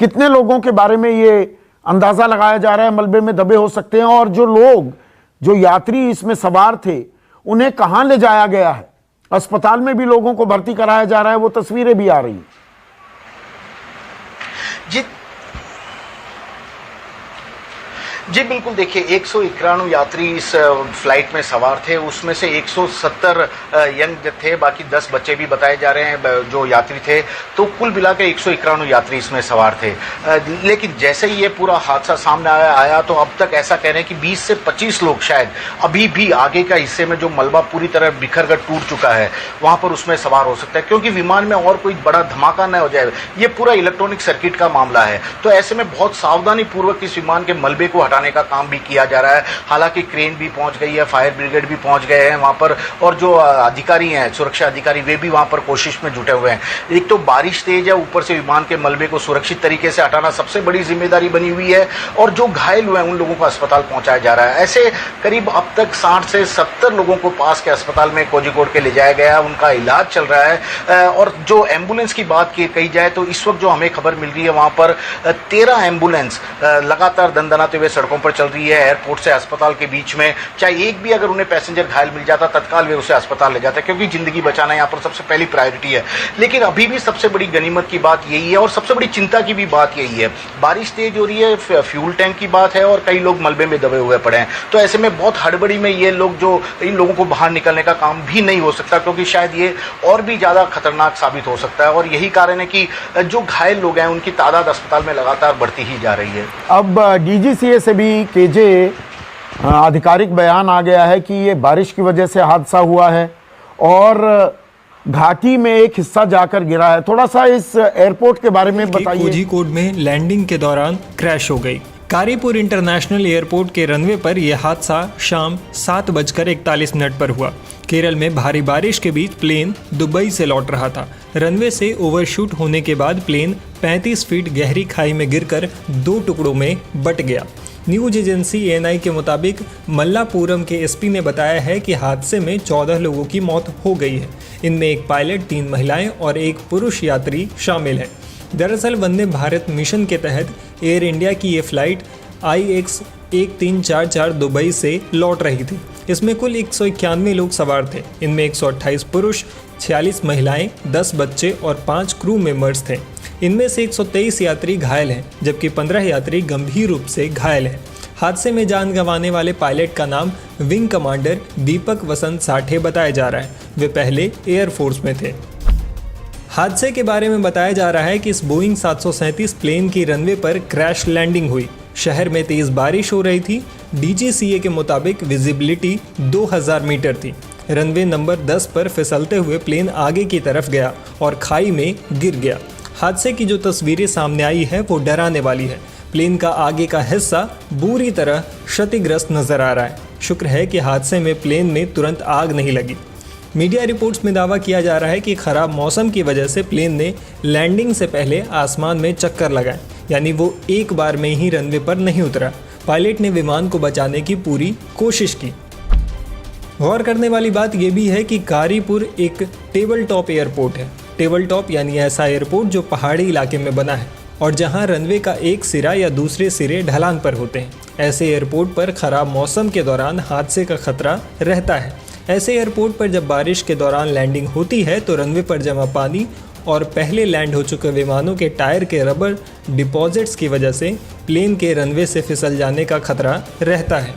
कितने लोगों के बारे में ये अंदाजा लगाया जा रहा है मलबे में दबे हो सकते हैं, और जो यात्री इसमें सवार थे उन्हें कहां ले जाया गया है? अस्पताल में भी लोगों को भर्ती कराया जा रहा है, वो तस्वीरें भी आ रही हैं। जी बिल्कुल, देखिए 191 यात्री इस फ्लाइट में सवार थे, उसमें से 170 यंग थे, बाकी 10 बच्चे भी बताए जा रहे हैं जो यात्री थे। तो कुल मिलाकर 191 यात्री इसमें सवार थे। लेकिन जैसे ही ये पूरा हादसा सामने आया तो अब तक ऐसा कह रहे हैं कि 20 से 25 लोग शायद अभी भी आगे का हिस्से में जो मलबा पूरी तरह बिखर कर टूट चुका है वहां पर उसमें सवार हो सकता है, क्योंकि विमान में और कोई बड़ा धमाका न हो जाए। ये पूरा इलेक्ट्रॉनिक सर्किट का मामला है, तो ऐसे में बहुत सावधानी पूर्वक इस विमान के मलबे को हटाने का काम भी किया जा रहा है। हालांकि क्रेन भी पहुंच गई है, फायर ब्रिगेड भी पहुंच गए हैं वहां पर, और जो अधिकारी हैं, सुरक्षा अधिकारी, वे भी वहां पर कोशिश में जुटे हुए हैं। एक तो बारिश तेज है, ऊपर से विमान के मलबे को सुरक्षित तरीके से हटाना सबसे बड़ी जिम्मेदारी बनी हुई है, और जो घायल हुए हैं उन लोगों को अस्पताल पहुंचाया जा रहा है। ऐसे करीब अब तक 60 से 70 लोगों को पास के अस्पताल में कोझिकोड के ले जाया गया, उनका इलाज चल रहा है। और जो एम्बुलेंस की बात कही जाए तो इस वक्त जो हमें खबर मिल रही है वहां पर 13 एम्बुलेंस लगातार दंदनाते हुए सड़कों पर चल रही है एयरपोर्ट से अस्पताल के बीच में। चाहे एक भी अगर उन्हें पैसेंजर घायल मिल जाता तत्काल वे उसे अस्पताल ले जाते, क्योंकि जिंदगी बचाना यहाँ पर सबसे पहली प्रायोरिटी है। लेकिन अभी भी सबसे बड़ी गनीमत की बात यही है, और सबसे बड़ी चिंता की भी बात यही है, बारिश तेज हो रही है, फ्यूल टैंक की बात है, और कई लोग मलबे में दबे हुए पड़े हैं। तो ऐसे में बहुत हड़बड़ी में ये लोग इन लोगों को बाहर निकलने का काम भी नहीं हो सकता, क्योंकि शायद ये और भी ज्यादा खतरनाक साबित हो सकता है। और यही कारण है कि जो घायल लोग हैं उनकी तादाद अस्पताल में लगातार बढ़ती ही जा रही है। अब डीजीसीए से भी केजे आधिकारिक बयान आ गया है कि ये बारिश की वजह से हादसा हुआ है और घाटी में एक हिस्सा जाकर गिरा है। थोड़ा सा इस एयरपोर्ट के बारे में बताइए। कोझिकोड में लैंडिंग के दौरान क्रैश हो गई। कारीपुर इंटरनेशनल एयरपोर्ट के रनवे पर यह हादसा शाम 7:41 पर हुआ। केरल में भारी बारिश के बीच प्लेन दुबई से लौट रहा था। रनवे से ओवरशूट होने के बाद प्लेन 35 फीट गहरी खाई में गिरकर 2 टुकड़ों में बट गया। न्यूज एजेंसी एएनआई के मुताबिक मल्लापुरम के एसपी ने बताया है कि हादसे में 14 लोगों की मौत हो गई है। इनमें एक पायलट, 3 महिलाएं और एक पुरुष यात्री शामिल हैं। दरअसल वंदे भारत मिशन के तहत एयर इंडिया की ये फ्लाइट IX 1344 दुबई से लौट रही थी। इसमें कुल 191 लोग सवार थे। इनमें 128 पुरुष, 46 महिलाएं, 10 बच्चे और 5 क्रू मेंबर्स थे। इनमें से 123 यात्री घायल हैं, जबकि 15 यात्री गंभीर रूप से घायल हैं। हादसे में जान गंवाने वाले पायलट का नाम विंग कमांडर दीपक वसंत साठे बताया जा रहा है। वे पहले एयरफोर्स में थे। हादसे के बारे में बताया जा रहा है कि इस बोइंग 737 प्लेन की रनवे पर क्रैश लैंडिंग हुई। शहर में तेज बारिश हो रही थी। डीजीसीए के मुताबिक विजिबिलिटी 2000 मीटर थी। रनवे नंबर 10 पर फिसलते हुए प्लेन आगे की तरफ गया और खाई में गिर गया। हादसे की जो तस्वीरें सामने आई है वो डराने वाली है। प्लेन का आगे का हिस्सा बुरी तरह क्षतिग्रस्त नजर आ रहा है। शुक्र है कि हादसे में प्लेन में तुरंत आग नहीं लगी। मीडिया रिपोर्ट्स में दावा किया जा रहा है कि खराब मौसम की वजह से प्लेन ने लैंडिंग से पहले आसमान में चक्कर लगाए, यानी वो एक बार में ही रनवे पर नहीं उतरा। पायलट ने विमान को बचाने की पूरी कोशिश की। गौर करने वाली बात यह भी है कि कारीपुर एक टेबल टॉप एयरपोर्ट है। टेबल टॉप यानी ऐसा एयरपोर्ट जो पहाड़ी इलाके में बना है और जहां रनवे का एक सिरा या दूसरे सिरे ढलान पर होते हैं। ऐसे एयरपोर्ट पर खराब मौसम के दौरान हादसे का खतरा रहता है। ऐसे एयरपोर्ट पर जब बारिश के दौरान लैंडिंग होती है तो रनवे पर जमा पानी और पहले लैंड हो चुके विमानों के टायर के रबर डिपॉजिट्स की वजह से प्लेन के रनवे से फिसल जाने का खतरा रहता है।